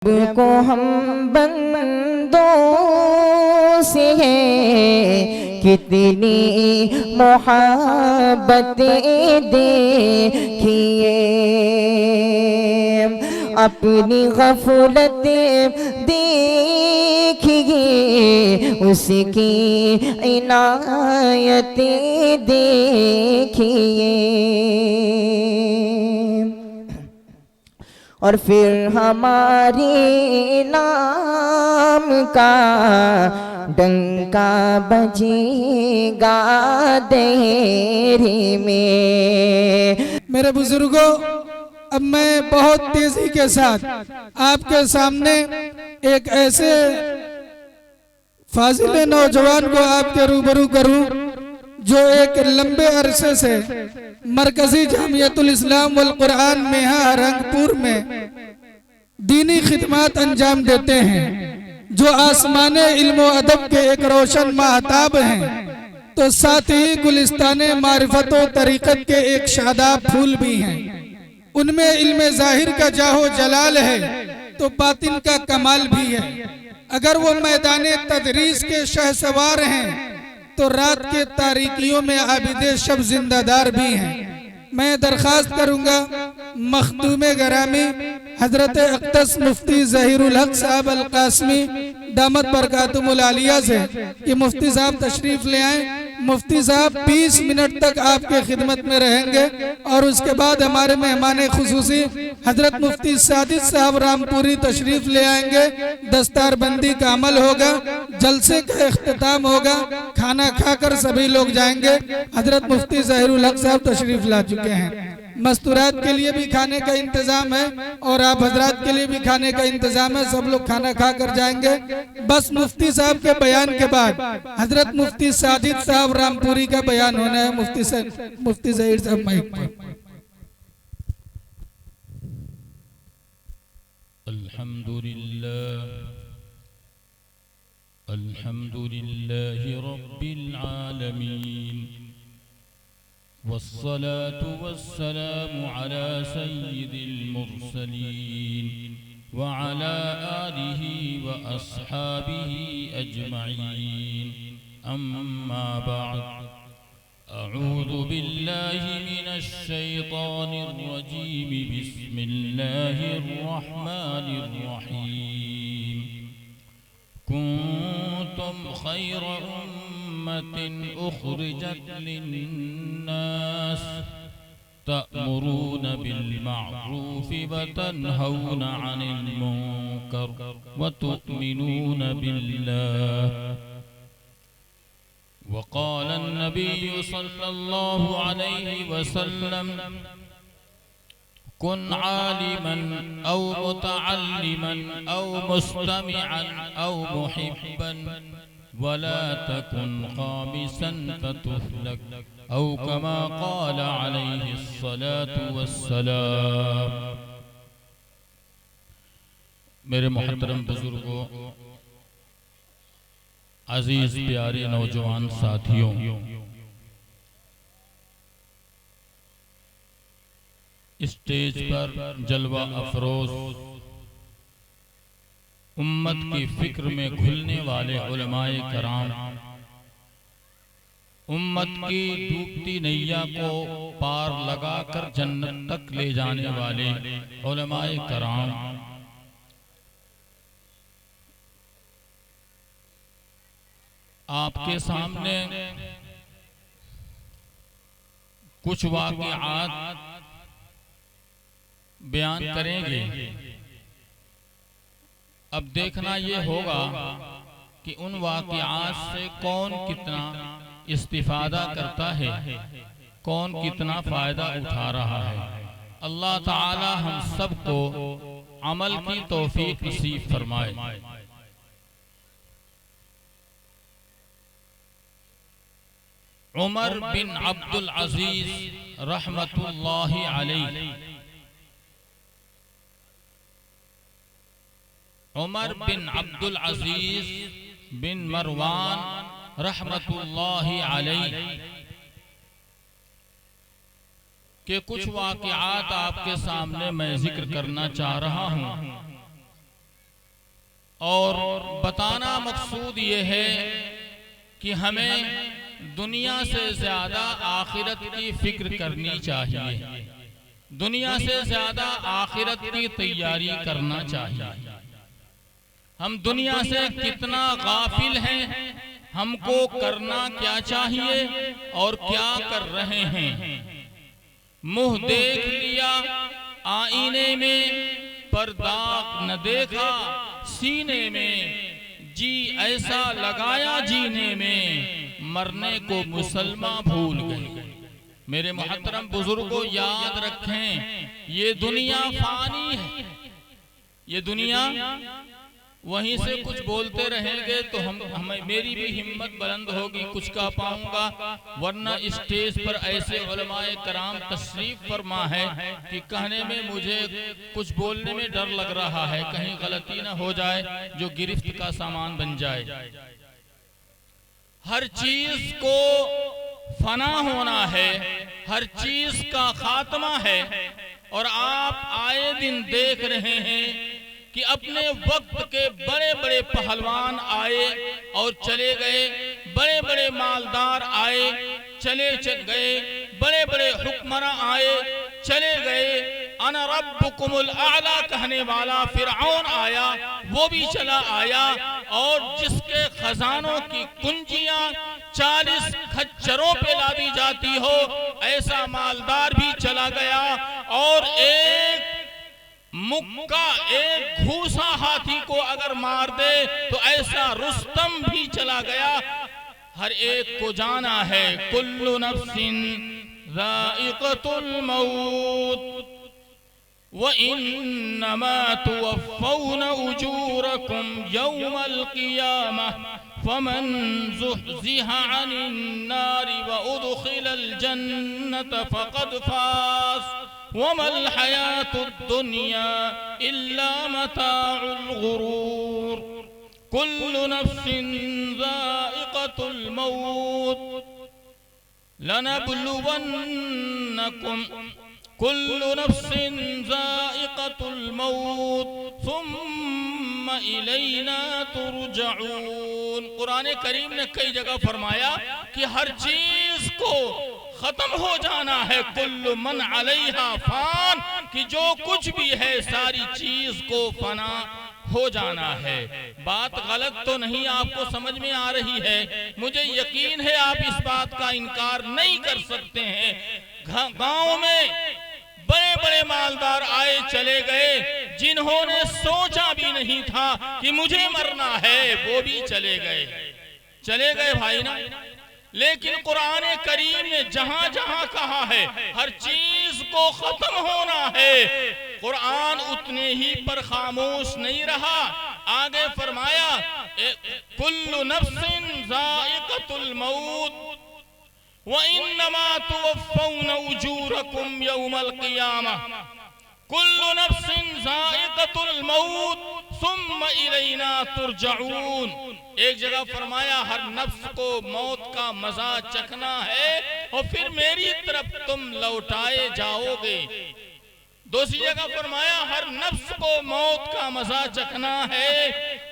رب کو ہم بندوں سے ہے کتنی محبتیں دیکھیے، اپنی غفلت دیکھیے، اس کی عنایتیں دیکھیے، اور پھر ہمارے نام کا ڈنکا بجے گا دہر میں۔ میرے بزرگوں، اب میں بہت تیزی کے ساتھ آپ کے سامنے ایک ایسے فاضل نوجوان کو آپ کے روبرو کروں جو ایک لمبے عرصے سے مرکزی جامعۃ الاسلام والقرآن میہا رنگپور میں دینی خدمات انجام دیتے ہیں، جو آسمان علم و ادب کے ایک روشن ماہتاب ہیں، تو ساتھ ہی گلستان معرفت و طریقت کے ایک شاداب پھول بھی ہیں۔ ان میں علم ظاہر کا جاہ و جلال ہے تو باطن کا کمال بھی ہے۔ اگر وہ میدان تدریس کے شہسوار ہیں تو رات کے تاریکیوں میں عابد شب زندہ دار بھی ہیں۔ میں درخواست کروں گا مخدوم گرامی حضرت اقدس مفتی ظہیر الحق صاحب القاسمی دامت برکاتہم العالیہ سے کہ مفتی صاحب تشریف لے آئیں۔ مفتی صاحب 20 منٹ تک آپ کے خدمت میں رہیں گے، اور اس کے بعد ہمارے مہمان خصوصی حضرت مفتی ساجد صاحب رامپوری تشریف لے آئیں گے۔ دستار بندی کا عمل ہوگا، جلسے کا اختتام ہوگا، کھانا کھا کر سبھی لوگ جائیں گے۔ حضرت مفتی ظہیر الحق صاحب تشریف لا چکے ہیں۔ مستورات کے لیے بھی کھانے کا انتظام ہے اور آپ حضرات کے لیے بھی کھانے کا انتظام ہے، سب لوگ کھانا کھا کر جائیں گے۔ بس مفتی صاحب کے بیان کے بعد حضرت مفتی ساجد صاحب رامپوری کا بیان ہونا ہے۔ مفتی ظہیر صاحب مائک پر۔ الحمدللہ رب العالمین، والصلاة والسلام على سید المرسلین وعلى آلہ واصحابہ اجمعین، اما بعد، اعوذ باللہ من الشیطان الرجیم، بسم اللہ الرحمن الرحیم، كنتم خير أمة أخرجت للناس تأمرون بالمعروف وتنهون عن المنكر وتؤمنون بالله، وقال النبي صلى الله عليه وسلم: كن عالما أو متعلما أو مستمعا أو محبا، ولا تكن خامسا فتهلك، أو كما قال عليه الصلاة والسلام۔ میرے محترم بزرگوں، عزیز پیارے نوجوان ساتھیوں، اسٹیج پر جلوہ افروز امت کی فکر میں گھلنے والے علماء کرام، امت کی ڈوبتی نیا کو پار لگا کر جنت تک لے جانے والے علماء کرام، آپ کے سامنے کچھ واقعات بیان کریں گے۔ اب دیکھنا یہ ہوگا کہ ان واقعات سے کون کتنا استفادہ کرتا ہے، کون کتنا فائدہ اٹھا رہا ہے۔ اللہ تعالی ہم سب کو عمل کی توفیق نصیب فرمائے۔ عمر بن عبد العزیز رحمت اللہ علیہ، عمر بن عبد العزیز بن مروان رحمت اللہ علیہ کہ کچھ واقعات آپ کے سامنے میں ذکر کرنا چاہ رہا ہوں۔ اور بتانا مقصود یہ ہے کہ ہمیں دنیا سے زیادہ آخرت کی فکر کرنی چاہیے، دنیا سے زیادہ آخرت کی تیاری کرنا چاہیے۔ ہم دنیا سے کتنا غافل ہیں، ہم کو کرنا کیا چاہیے اور کیا کر رہے ہیں۔ منہ دیکھ لیا آئینے میں، پر داغ نہ دیکھا سینے میں، جی ایسا لگایا جینے میں، مرنے کو مسلمان بھول گئے۔ میرے محترم بزرگوں یاد رکھیں، یہ دنیا فانی ہے، یہ دنیا وہیں سے کچھ بولتے رہیں گے تو میری بھی ہمت بلند ہوگی، کچھ کہہ پاؤں گا، ورنہ اسٹیج پر ایسے علماء کرام تشریف فرما ہے کہ کہنے میں مجھے کچھ بولنے میں ڈر لگ رہا ہے، کہیں غلطی نہ ہو جائے جو گرفت کا سامان بن جائے۔ ہر چیز کو فنا ہونا ہے، ہر چیز کا خاتمہ ہے، اور آپ آئے دن دیکھ رہے ہیں کہ اپنے وقت کے بڑے بڑے پہلوان آئے اور چلے گئے، بڑے بڑے مالدار آئے چلے گئے، بڑے بڑے حکمراں آئے چلے گئے، انا ربکم الاعلی کہنے والا فرعون آیا، وہ بھی چلا آیا، اور جس کے خزانوں کی کنجیاں 40 کھچروں پہ لادی جاتی ہو، ایسا مالدار بھی چلا گیا، اور ایک مکہ ایک گھوسا ہاتھی کو اگر مار دے تو ایسا رستم بھی چلا گیا۔ ہر ایک کو جانا ہے، کل نفس ذائقۃ الموت وَإِنَّمَا تُوَفَّوْنَ أُجُورَكُمْ يَوْمَ الْقِيَامَةِ فَمَنْ زُحْزِحَ عَنِ النَّارِ وَأُدْخِلَ الْجَنَّةَ فَقَدْ فَازَ وَمَا الْحَيَاةُ الدُّنْيَا إِلَّا مَتَاعُ الْغُرُورِ كُلُّ نَفْسٍ ذَائِقَةُ الْمَوْتِ لَنَبْلُوَنَّكُمْ كل نفس ذائقة الموت ثم إلينا ترجعون۔ قرآن کریم نے کئی جگہ فرمایا کہ ہر چیز کو ختم ہو جانا ہے، کل من علیہا فان، کہ جو کچھ بھی ہے ساری چیز کو فنا ہو جانا ہے۔ بات غلط تو نہیں آپ کو سمجھ میں آ رہی ہے، مجھے یقین ہے آپ اس بات کا انکار نہیں کر سکتے ہیں۔ گاؤں میں بڑے بڑے مالدار آئے چلے گئے، جنہوں نے سوچا بھی نہیں تھا کہ مجھے مرنا ہے، وہ بھی چلے گئے بھائی نا۔ لیکن قرآن کریم نے جہاں جہاں کہا ہے ہر چیز کو ختم ہونا ہے، قرآن اتنے ہی پر خاموش نہیں رہا، آگے فرمایا کل نفس ذائقۃ الموت وَإِنَّمَا تُوَفَّوْنَ أُجُورَكُمْ يَوْمَ الْقِيَامَةِ كُلُّ نَفْسٍ ذَائِقَةُ الْمَوْتِ ثُمَّ إِلَيْنَا تُرْجَعُونَ۔ ایک جگہ فرمایا ہر نفس کو موت کا مزہ چکھنا ہے اور پھر میری طرف تم لوٹائے جاؤ گے۔ دوسری جگہ فرمایا ہر نفس کو موت کا مزہ چکھنا ہے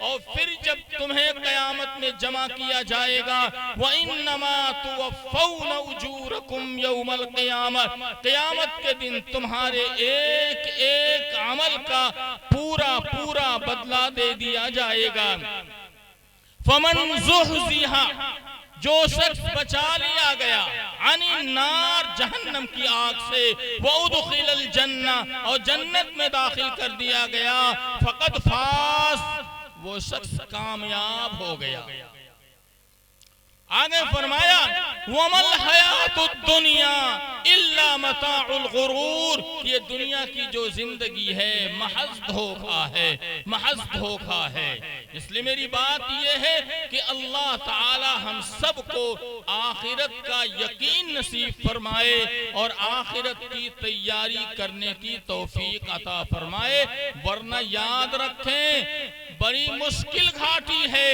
اور پھر جب تمہیں قیامت میں جمع کیا جائے گا وَإِنَّمَا تُوَفَّوْنَ أُجُورَكُمْ يَوْمَ الْقِيَامَةِ، قیامت کے دن تمہارے ایک ایک عمل کا پورا پورا بدلہ دے دیا جائے گا۔ فَمَنْ زُحْزِحَ، جو شخص بچا لیا گیا، عن النار، جہنم کی آگ سے، وَأُدْخِلَ الْجَنَّةِ، اور جنت میں داخل کر دیا گیا، فَقَدْ فَازَ، وہ شخص کامیاب ہو گیا۔ آگے فرمایا وَمَا الْحَيَاةُ الدُّنْيَا إِلَّا مَتَاعُ الْغُرُورِ، یہ دنیا کی جو زندگی ہے محض دھوکہ ہے، محض دھوکہ ہے۔ اس لیے میری بات یہ ہے کہ اللہ تعالی ہم سب کو آخرت کا یقین نصیب فرمائے اور آخرت کی تیاری کرنے کی توفیق عطا فرمائے، ورنہ یاد رکھیں بڑی مشکل گھاٹی ہے،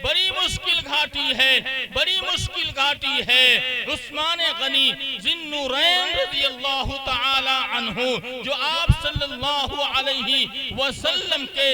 بڑی مشکل گھاٹی ہے، بڑی مشکل گھاٹی ہے۔ عثمان غنی ذی النورین رضی اللہ تعالی عنہ جو آپ صلی اللہ علیہ وسلم کے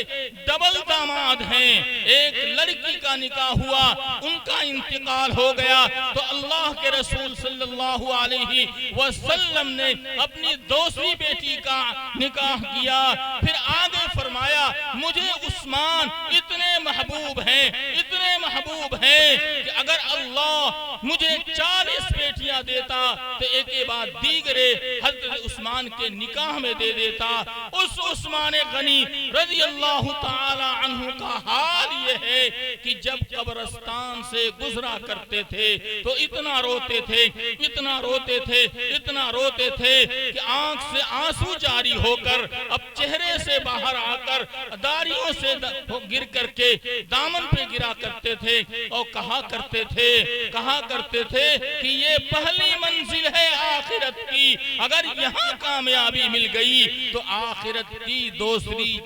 ڈبل داماد ہیں، ایک لڑکی کا نکاح ہوا، ان کا انتقال ہو گیا تو اللہ کے رسول صلی اللہ علیہ وسلم نے اپنی دوسری بیٹی کا نکاح کیا۔ پھر آگے فرمایا مجھے عثمان اتنے محبوب ہیں، اتنے محبوب ہیں کہ اگر اللہ مجھے 40 بیٹیاں دیتا تو ایک کے بعد دیگرے حضرت عثمان کے نکاح میں دے دیتا۔ اس عثمان غنی رضی اللہ تعالی عنہ کا حال یہ ہے کہ جب قبرستان سے گزرا کرتے تھے تو اتنا روتے تھے، اتنا روتے تھے، اتنا روتے تھے کہ آنکھ سے آنسو جاری ہو کر اب چہرے سے باہر آ کر داڑھیوں سے گر کر کے دامن پہ گرا کرتے تھے اور کہا کرتے تھے کہ یہ پہلی منزل ہے آخرت کی، اگر یہاں کامیابی مل گئی تو آخرت کی دوسری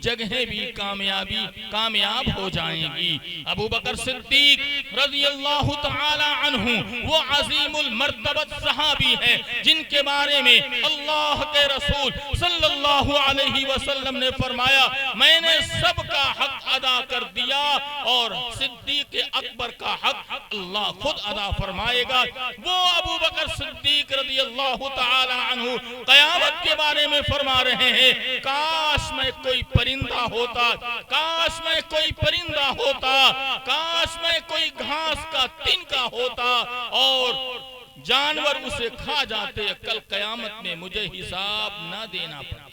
جگہیں بھی کامیاب ہو جائیں گی۔ ابو بکر صدیق رضی اللہ تعالی عنہ وہ عظیم المرتبت صحابی ہیں جن کے بارے میں اللہ کے رسول صلی اللہ علیہ وسلم نے فرمایا میں نے سب کا حق ادا کر دیا اور صدیق اکبر کا حق اللہ خود ادا فرمائے گا۔ وہ ابو بکر صدیق رضی اللہ تعالی عنہ قیامت کے بارے میں فرما رہے ہیں کاش میں کوئی پرندہ ہوتا، کاش میں کوئی پرندہ ہوتا، کاش میں کوئی گھاس کا تنکا ہوتا اور جانور اسے کھا جاتے، کل قیامت میں مجھے حساب نہ دینا پڑتا،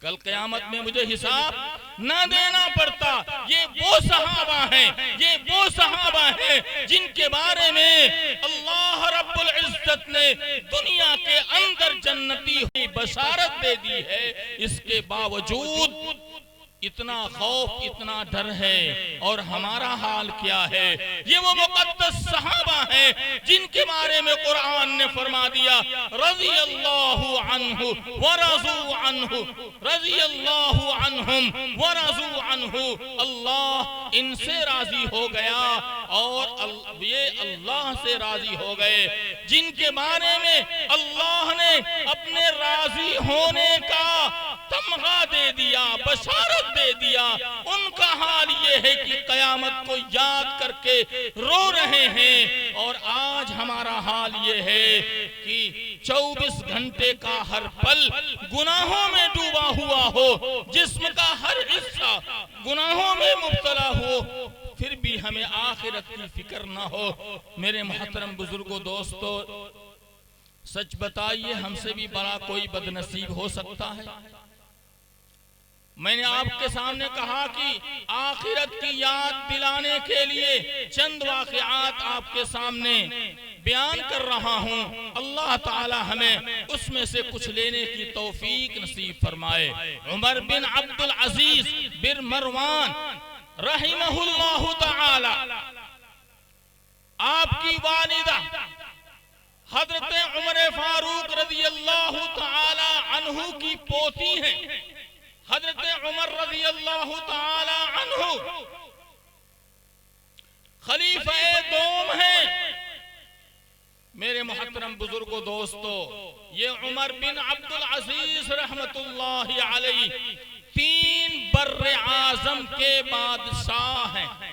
کل قیامت میں مجھے حساب نہ دینا پڑتا۔ یہ وہ صحابہ ہیں، یہ وہ صحابہ ہیں جن کے بارے میں اللہ رب العزت نے دنیا کے اندر جنتی ہوئی بشارت دے دی ہے، اس کے باوجود اتنا خوف، اتنا ڈر ہے۔ اور ہمارا حال کیا ہے؟ یہ وہ مقدس صحابہ ہیں جن کے بارے میں قرآن نے فرما دیا رضی اللہ عنہ ورضوا عنہ، رضی اللہ عنہم ورضوا عنہ، اللہ ان سے راضی ہو گیا اور یہ اللہ سے راضی ہو گئے۔ جن کے بارے میں اللہ نے اپنے راضی ہونے کا تمغہ دے دیا، بشارت دے دیا، ان کا حال یہ ہے کہ قیامت کو یاد کر کے رو رہے ہیں۔ اور آج ہمارا حال یہ ہے کہ 24 گھنٹے کا ہر پل گناہوں میں ڈوبا ہوا ہو، جسم کا ہر حصہ گناہوں میں مبتلا ہو، پھر بھی ہمیں آخرت کی فکر نہ ہو۔ میرے محترم بزرگوں، دوستو، سچ بتائیے ہم سے بھی بڑا کوئی بدنصیب ہو سکتا ہے؟ میں نے آپ کے سامنے کہا کہ آخرت کی یاد دلانے کے لیے چند واقعات آپ کے سامنے بیان کر رہا ہوں، اللہ تعالی ہمیں اس میں سے کچھ لینے کی توفیق نصیب فرمائے۔ عمر بن عبد العزیز بن مروان رحمہ اللہ تعالی، آپ کی والدہ حضرت عمر فاروق رضی اللہ تعالی عنہ کی پوتی ہیں۔ حضرت عمر رضی اللہ تعالی عنہ خلیفہ دوم ہیں۔ میرے محترم بزرگوں، دوستو، یہ عمر بن عبد العزیز رحمت اللہ علیہ 3 بر اعظم کے بادشاہ ہیں،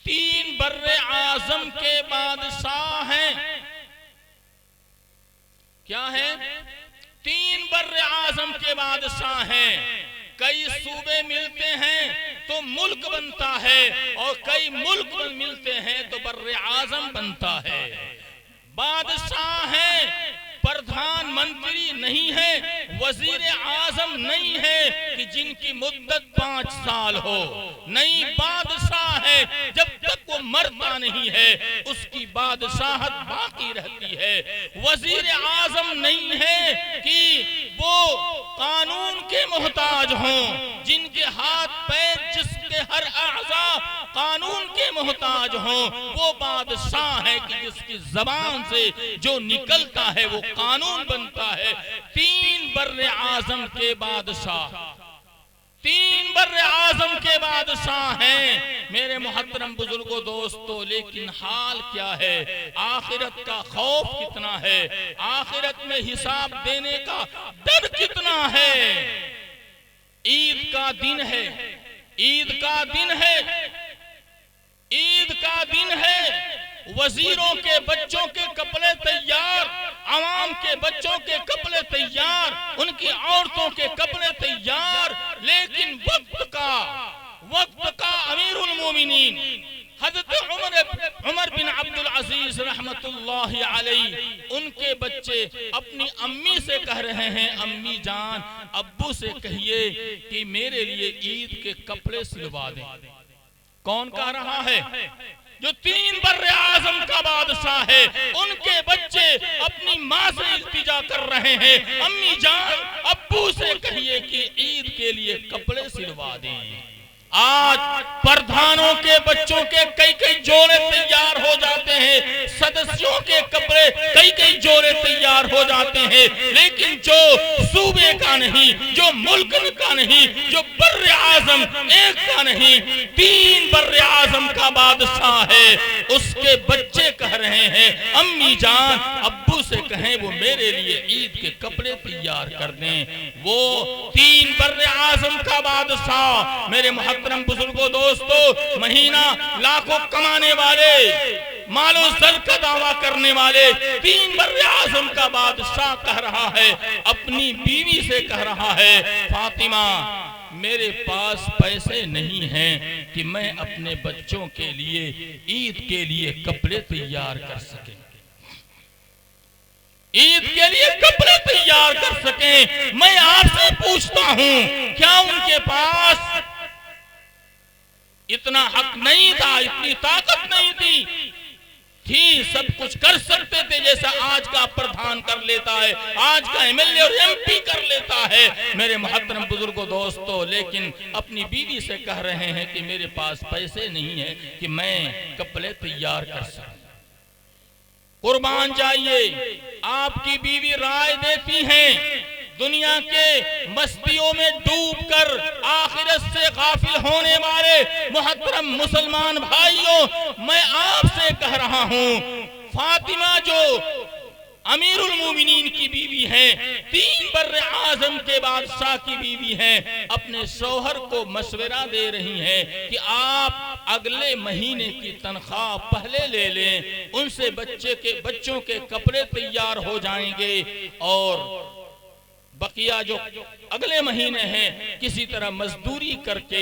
3 بر اعظم کے بادشاہ ہیں۔ کیا ہے؟ 3 بر اعظم کے بادشاہ ہیں۔ کئی صوبے ملتے ہیں تو ملک بنتا ہے اور کئی ملک ملتے ہیں تو بر اعظم بنتا ہے۔ بادشاہ ہیں، پردھان منتری نہیں ہے، وزیر اعظم نہیں ہے کہ جن کی مدت 5 سال ہو، نہیں، بادشاہ ہے جب تک وہ مرتا نہیں ہے اس کی بادشاہت باقی رہتی ہے۔ وزیر اعظم نہیں ہے کہ وہ قانون کے محتاج ہوں، جن کے ہاتھ پیر جسم کے ہر اعضاء قانون کے محتاج ہوں، وہ بادشاہ ہے کہ جس کی زبان سے جو نکلتا ہے وہ قانون بنتا ہے۔ 3 بر اعظم کے بادشاہ، 3 بر اعظم کے بادشاہ ہیں۔ میرے محترم بزرگوں دوستو، لیکن حال کیا ہے؟ آخرت کا خوف کتنا ہے، آخرت میں حساب دینے کا ڈر کتنا ہے۔ عید کا دن ہے، عید کا دن ہے، عید کا دن ہے، وزیروں کے بچوں کے کپڑے تیار، عوام کے بچوں کے کپڑے تیار، ان کی عورتوں کے کپڑے تیار، لیکن وقت کا امیر المومنین حضرت عمر بن عبدالعزیز رحمت اللہ علیہ، ان کے بچے اپنی امی سے کہہ رہے ہیں، امی جان ابو سے کہیے کہ میرے لیے عید کے کپڑے سلوا دیں۔ کون کہہ رہا ہے؟ جو 3 بر اعظم کا بادشاہ ہے، ان کے بچے اپنی ماں سے التجا کر رہے ہیں، امی جان ابو سے کہیے کہ عید کے لیے کپڑے سلوا دیں۔ آج پردھانوں کے بچوں کے کئی جوڑے تیار ہو جاتے ہیں، صدسیوں کے کپڑے کئی جوڑے تیار ہو جاتے ہیں، لیکن جو صوبے کا نہیں، جو ملک کا نہیں، جو بر اعظم ایک کا نہیں، 3 بر اعظم کا بادشاہ ہے، اس کے بچے کہہ رہے ہیں امی جان ابو سے کہیں وہ میرے لیے عید کے کپڑے تیار کر دیں۔ وہ 3 بر اعظم کا بادشاہ، میرے محترم بزرگوں دوستو، مہینہ لاکھوں کمانے والے، مال و زر کا دعویٰ کرنے والے، 3 بر اعظم کا بادشاہ کہہ رہا ہے، اپنی بیوی سے کہہ رہا ہے فاطمہ میرے پاس پیسے نہیں ہیں کہ میں اپنے بچوں کے لیے عید کے لیے کپڑے تیار کر سکیں، عید کے لیے کپڑے تیار کر سکیں۔ میں آپ سے پوچھتا ہوں کیا ان کے پاس اتنا حق نہیں تھا، اتنی طاقت نہیں تھی، سب کچھ کر سکتے تھے جیسا آج کا پردھان کر لیتا ہے، آج کا ایم ایل اے اور ایم پی کر لیتا ہے؟ میرے محترم بزرگوں دوستو، لیکن اپنی بیوی سے کہہ رہے ہیں کہ میرے پاس پیسے نہیں ہیں کہ میں کپڑے تیار کر سکوں۔ قربان جائیے، آپ کی بیوی رائے دیتی ہیں، دنیا کے مستیوں میں ڈوب کر آخرت سے غافل ہونے والے محترم مسلمان بھائیوں، میں آپ سے کہہ رہا ہوں، فاطمہ جو امیر المومنین کی بیوی ہیں، 3 بر اعظم کے بادشاہ کی بیوی ہیں، اپنے شوہر کو مشورہ دے رہی ہیں کہ آپ اگلے مہینے کی تنخواہ پہلے لے لیں، ان سے بچوں کے کپڑے تیار ہو جائیں گے، اور بقیہ جو اگلے مہینے ہیں کسی طرح مزدوری کر کے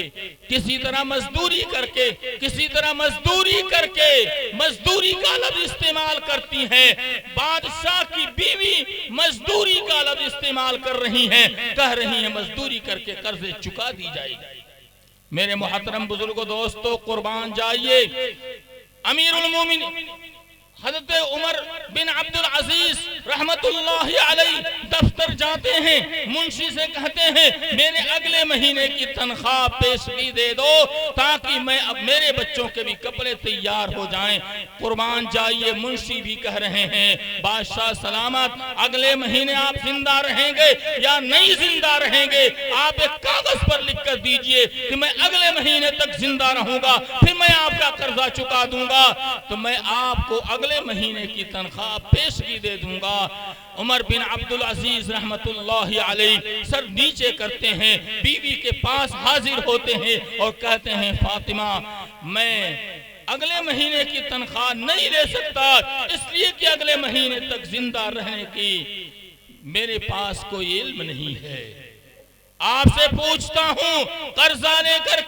مزدوری کا لفظ استعمال کرتی ہیں، بادشاہ کی بیوی مزدوری کا لفظ استعمال کر رہی ہیں، کہہ رہی ہیں مزدوری کر کے قرضے چکا دی جائے گی۔ میرے محترم بزرگوں دوستو، قربان جائیے، امیر المومنین حضرت عمر بن عبدالعزیز رحمت اللہ علیہ دفتر جاتے ہیں، منشی سے کہتے ہیں میرے اگلے مہینے کی تنخواہ پیشگی دے دو تاکہ میں اب میرے بچوں کے بھی کپڑے تیار ہو جائیں۔ قربان جائیے، منشی بھی کہہ رہے ہیں بادشاہ سلامت، اگلے مہینے آپ زندہ رہیں گے یا نہیں زندہ رہیں گے، آپ ایک کاغذ پر لکھ کر دیجئے کہ میں اگلے مہینے تک زندہ رہوں گا، پھر میں آپ کا قرضہ چکا دوں گا، تو میں آپ کو اگلے مہینے کی تنخواہ پیشگی دے دوں گا۔ عمر بن عبدالعزیز رحمت اللہ علیہ سر نیچے کرتے ہیں، بیوی کے پاس حاضر ہوتے ہیں اور کہتے ہیں فاطمہ میں اگلے مہینے کی تنخواہ نہیں لے سکتا، اس لیے کہ اگلے مہینے تک زندہ رہنے کی میرے پاس کوئی علم نہیں ہے۔ آپ سے پوچھتا ہوں، قرضہ لے کر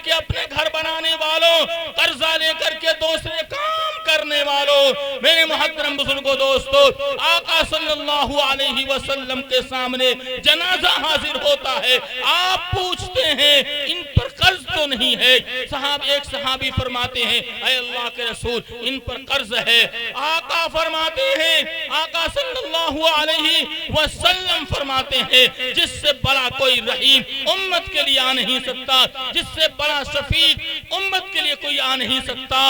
کے اپنے گھر بنانے والوں، قرضہ لے کر کے دوسرے کام کرنے والوں، میرے محترم بزرگوں دوستو، آقا صلی اللہ علیہ وسلم کے سامنے جنازہ حاضر ہوتا ہے، آپ پوچھتے ہیں ان پر قرض تو نہیں ہے؟ ایک صحابی فرماتے ہیں اے اللہ کے رسول ان پر قرض ہے۔ آقا فرماتے ہیں، آقا صلی اللہ علیہ وسلم فرماتے ہیں جس سے بڑا کوئی رحیم امت کے لیے آ نہیں سکتا، جس سے بڑا شفیق امت کے لیے کوئی آ نہیں سکتا،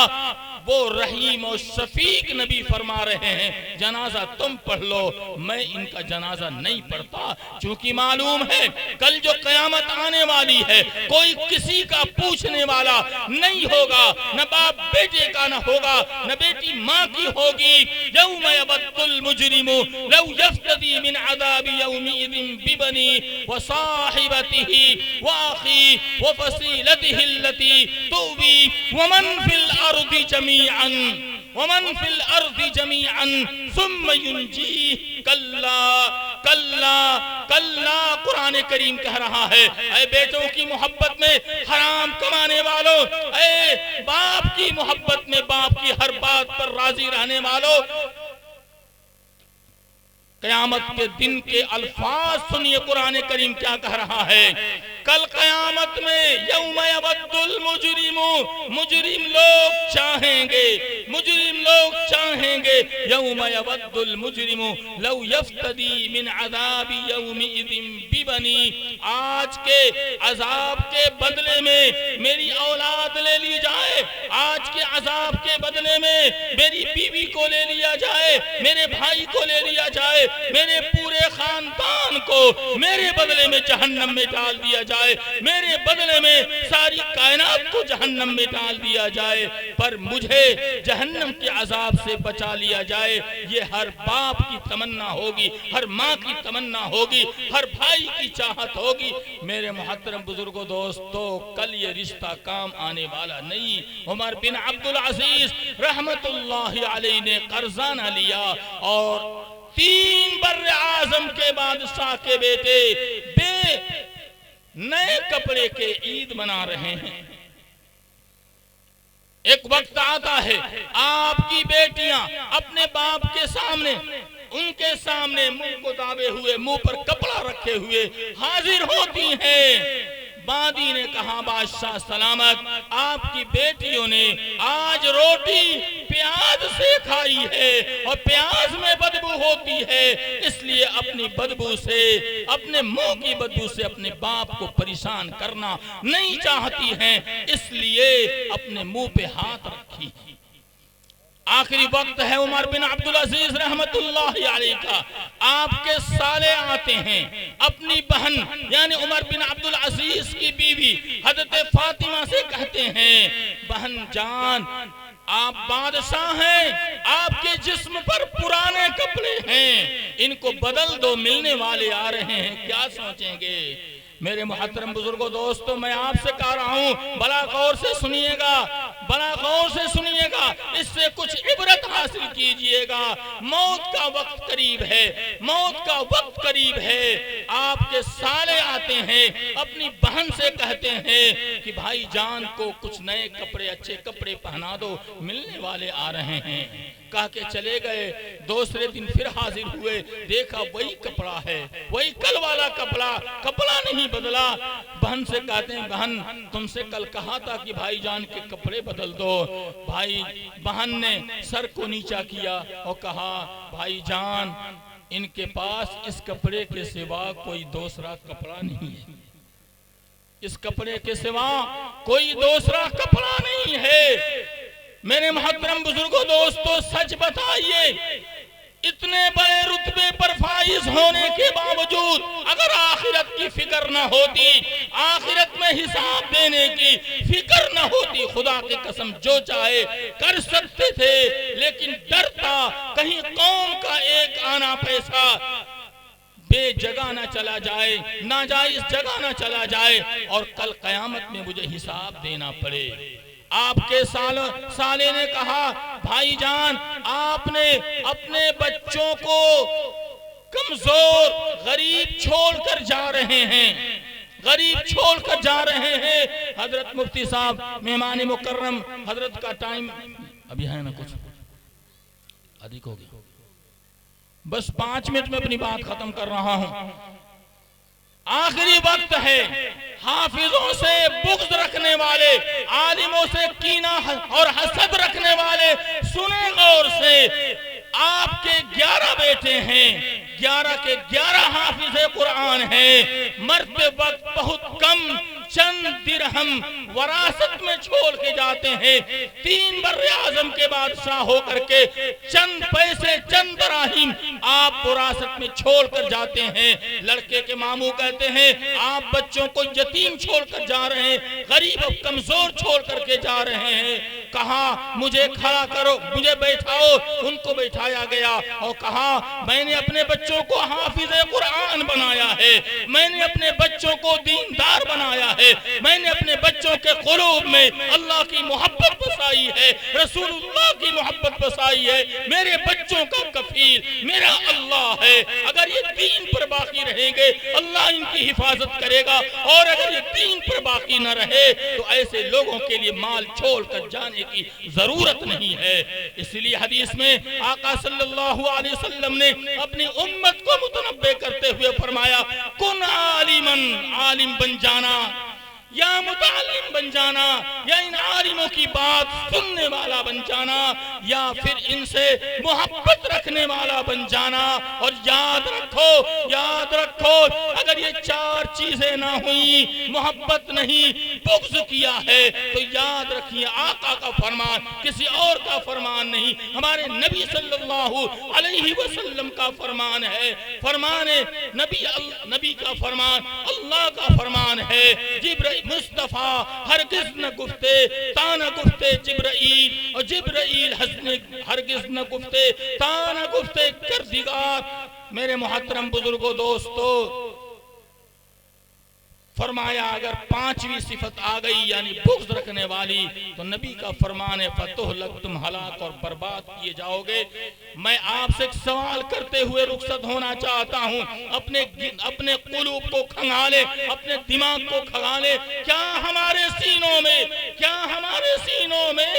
وہ رحیم و شفیق نبی فرما رہے ہیں جنازہ تم پڑھ لو، میں ان کا جنازہ نہیں پڑھتا، چونکہ معلوم ہے کل جو قیامت آنے والی ہے کوئی کسی کا پوچھنے والا نہیں ہوگا، نہ باپ بیٹے کا نہ ہوگا، نہ بیٹی ماں کی ہوگی۔ یوم یبت المجرم لو یفتدی من عذاب یومئذ ببنی وصاحبته واخی وفصیلته التي تؤوی ومن فی الارض جميعا ثم ينجیہ کلا کلا کلا۔ قرآن کریم کہہ رہا ہے اے بیٹوں کی محبت میں حرام کمانے والوں، اے باپ کی محبت میں باپ کی ہر بات پر راضی رہنے والوں، قیامت کے دن کے الفاظ سنیے قرآن کریم کیا کہہ رہا ہے۔ کل قیامت میں یوم یبت المجرم، مجرم لوگ چاہیں گے، مجرم لوگ چاہیں گے، یوم یبت المجرم لو یفتدی من عذاب یومئذ ببنی، آج کے عذاب کے بدلے میں میری اولاد لے لی جائے، آج کے عذاب کے بدلے میں میری بیوی کو لے لیا جائے، میرے بھائی کو لے لیا جائے، میرے پورے خاندان کو میرے بدلے میں جہنم میں ڈال دیا جائے، میرے بدلے میں ساری کائنات کو جہنم میں ڈال دیا جائے، پر مجھے جہنم کے عذاب سے بچا لیا جائے، یہ ہر باپ کی تمنا ہوگی، ہر ماں کی تمنا ہوگی، ہر بھائی کی چاہت ہوگی۔ میرے محترم بزرگوں دوستو، کل یہ رشتہ کام آنے والا نہیں۔ عمر بن عبدالعزیز رحمت اللہ علیہ نے قرضہ نہ لیا اور 3 بر اعظم کے بادشاہ کے بیٹے بے نئے کپڑے کے عید منا رہے ہیں۔ ایک وقت آتا ہے آپ کی بیٹیاں اپنے باپ کے سامنے، ان کے سامنے منہ کو دابے ہوئے، منہ پر کپڑا رکھے ہوئے حاضر ہوتی ہیں۔ بادی نے کہا بادشاہ سلامت، آپ کی بیٹیوں نے آج روٹی پیاز سے کھائی ہے اور پیاز میں بدبو ہوتی ہے، اس لیے اپنی بدبو سے، اپنے منہ کی بدبو سے اپنے باپ کو پریشان کرنا نہیں چاہتی ہیں، اس لیے اپنے منہ پہ ہاتھ رکھی۔ آخری وقت ہے عمر بن عبدالعزیز رحمت اللہ علیہ کا، آپ کے سالے آتے ہیں، اپنی بہن یعنی عمر بن عبدالعزیز کی بیوی حضرت فاطمہ سے کہتے ہیں بہن جان آپ بادشاہ ہیں، آپ کے جسم پر پرانے کپڑے ہیں، ان کو بدل دو، ملنے والے آ رہے ہیں، کیا سوچیں گے؟ میرے محترم بزرگوں دوستو، میں آپ سے کہہ رہا ہوں بڑا غور سے سنیے گا، بڑا غور سے سنیے گا، اس سے کچھ عبرت حاصل کیجئے گا۔ موت کا وقت قریب ہے، موت کا وقت قریب ہے۔ آپ کے سالے آتے ہیں، اپنی بہن سے کہتے ہیں کہ بھائی جان کو کچھ نئے کپڑے، اچھے کپڑے پہنا دو، ملنے والے آ رہے ہیں۔ کہا کہ چلے گئے، دوسرے دن پھر حاضر ہوئے، دیکھا وہی کپڑا ہے، وہی کل والا کپڑا، کپڑا نہیں بدلا۔ بہن سے کہتے ہیں بہن تم سے کل کہا تھا کہ بھائی جان کے کپڑے بدل دو۔ بہن نے سر کو نیچا کیا اور کہا بھائی جان ان کے پاس اس کپڑے کے سوا کوئی دوسرا کپڑا نہیں ہے، اس کپڑے کے سوا کوئی دوسرا کپڑا نہیں ہے۔ میرے محترم بزرگوں دوستو، سچ بتائیے اتنے بڑے رتبے پر فائز ہونے کے باوجود اگر آخرت کی فکر نہ ہوتی، آخرت میں حساب دینے کی فکر نہ ہوتی، خدا کی قسم جو چاہے کر سکتے تھے، لیکن ڈر تھا کہیں قوم کا ایک آنا پیسہ بے جگہ نہ چلا جائے، ناجائز جگہ نہ چلا جائے اور کل قیامت میں مجھے حساب دینا پڑے۔ آپ کے سالے نے کہا بھائی جان آپ نے اپنے بچوں کو کمزور غریب چھوڑ کر جا رہے ہیں، غریب چھوڑ کر جا رہے ہیں۔ حضرت مفتی صاحب مہمان مکرم حضرت کا ٹائم ابھی ہے نا، کچھ ادھک ہو گیا، بس 5 منٹ میں اپنی بات ختم کر رہا ہوں۔ آخری وقت ہے، حافظوں سے بغض رکھنے والے، عالموں سے کینہ اور حسد رکھنے والے سنیں غور سے، آپ کے 11 بیٹے ہیں، 11 کے 11 حافظ قرآن ہیں، مرتے وقت بہت کم چند درہم وراثت میں چھوڑ کے جاتے ہیں، 3 بر-اعظم کے بادشاہ ہو کر کے چند پیسے، چند دراہیم آپ وراثت میں چھوڑ کر جاتے ہیں۔ لڑکے کے ماموں کہتے ہیں آپ بچوں کو یتیم چھوڑ کر جا رہے ہیں، غریب و کمزور چھوڑ کر کے جا رہے ہیں۔ کہا مجھے کھڑا کرو، مجھے بیٹھاؤ، ان کو بیٹھایا گیا اور کہا میں نے اپنے بچوں کو حافظ قرآن بنایا ہے، میں نے اپنے بچوں کو دیندار بنایا ہے، میں نے اپنے بچوں کے قلوب میں اللہ کی محبت بسائی ہے، رسول اللہ کی محبت بسائی ہے، میرے بچوں کا کفیل میرا اللہ ہے، اگر یہ دین پر باقی رہیں گے اللہ ان کی حفاظت کرے گا، اور اگر یہ دین پر باقی نہ رہے تو ایسے لوگوں کے لیے مال چھوڑ کر جانے کی ضرورت نہیں ہے۔ اس لیے حدیث میں آقا صلی اللہ علیہ وسلم نے اپنی امت کو متنبہ کرتے ہوئے فرمایا کن عالمن، عالم بن جانا یا متعلم بن جانا، یا ان عالموں کی بات سننے والا بن جانا، یا پھر ان سے محبت رکھنے والا بن جانا۔ اور یاد رکھو اگر یہ 4 چیزیں نہ ہوئیں، محبت نہیں، بغض کیا ہے، تو یاد رکھیے آقا کا فرمان کسی اور کا فرمان نہیں، ہمارے نبی صلی اللہ علیہ وسلم کا فرمان ہے، فرمان نبی کا فرمان اللہ کا فرمان ہے۔ جبرائیل مصطفیٰ ہرگز نہ گفتے تا نہ گفتے جبرائیل، اور جبرائیل ہرگز نہ گفتے تا نہ گفتے کردگار۔ میرے محترم بزرگوں دوستو، فرمایا اگر 5ویں صفت آ گئی یعنی بغض رکھنے والی تو نبی کا فرمان ہے فتہلک، تم ہلاک اور برباد کیے جاؤ گے۔ میں آپ سے ایک سوال کرتے ہوئے رخصت ہونا چاہتا ہوں، اپنے قلوب کو کھنگالے، اپنے دماغ کو کھنگالے، کیا ہمارے سینوں میں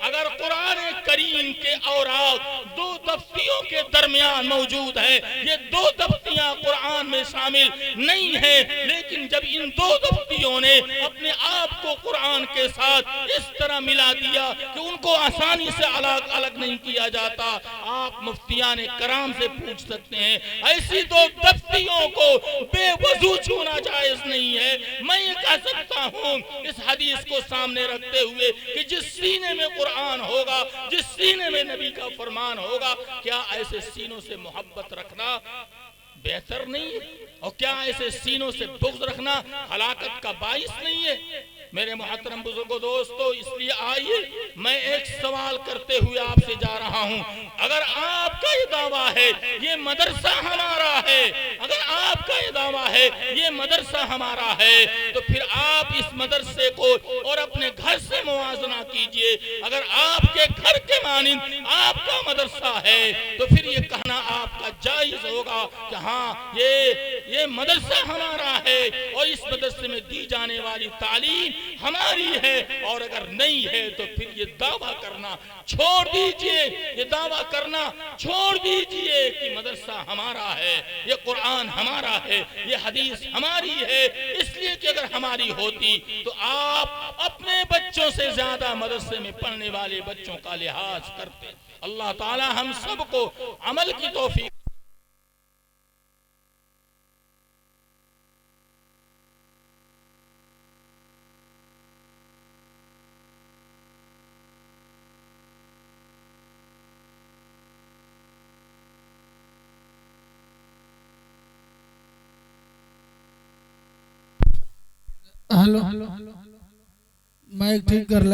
اگر قرآن کریم کے اوراق 2 دفتیوں کے درمیان موجود ہے، یہ 2 دفتیاں قرآن میں شامل نہیں ہیں، لیکن جب ان 2 دفتیوں نے اپنے آپ کو قرآن کے ساتھ اس طرح ملا دیا کہ ان کو آسانی سے الگ نہیں کیا جاتا، آپ مفتیان کرام سے پوچھ سکتے ہیں ایسی 2 دفتیوں کو بے وضو چھونا جائز نہیں ہے۔ میں یہ کہہ سکتا ہوں اس حدیث کو سامنے رکھتے ہوئے کہ جس سینے میں قرآن ہوگا، جس سینے میں نبی کا فرمان ہوگا، کیا ایسے سینوں سے محبت رکھنا بہتر نہیں ہے؟ اور کیا ایسے سینوں سے بغض رکھنا ہلاکت کا باعث نہیں ہے؟ میرے محترم بزرگوں دوستو، اس لیے آئیے میں ایک سوال کرتے ہوئے آپ سے جا رہا ہوں، اگر آپ کا یہ دعویٰ ہے یہ مدرسہ ہمارا ہے، اگر آپ کا یہ دعویٰ ہے یہ مدرسہ ہمارا ہے، تو پھر آپ اس مدرسے کو اور اپنے گھر سے موازنہ کیجئے۔ اگر آپ کے گھر کے مانند آپ کا مدرسہ ہے تو پھر یہ کہنا آپ کا جائز ہوگا کہ ہاں یہ مدرسہ ہمارا ہے اور اس مدرسے میں دی جانے والی تعلیم ہماری ہے، اور اگر نہیں ہے تو پھر یہ دعویٰ کرنا چھوڑ دیجئے کہ مدرسہ ہمارا ہے، یہ قرآن ہمارا ہے، یہ حدیث ہماری ہے۔ اس لیے کہ اگر ہماری ہوتی تو آپ اپنے بچوں سے زیادہ مدرسے میں پڑھنے والے بچوں کا لحاظ کرتے۔ اللہ تعالی ہم سب کو عمل کی توفیق ہلو مائک ٹھیک کر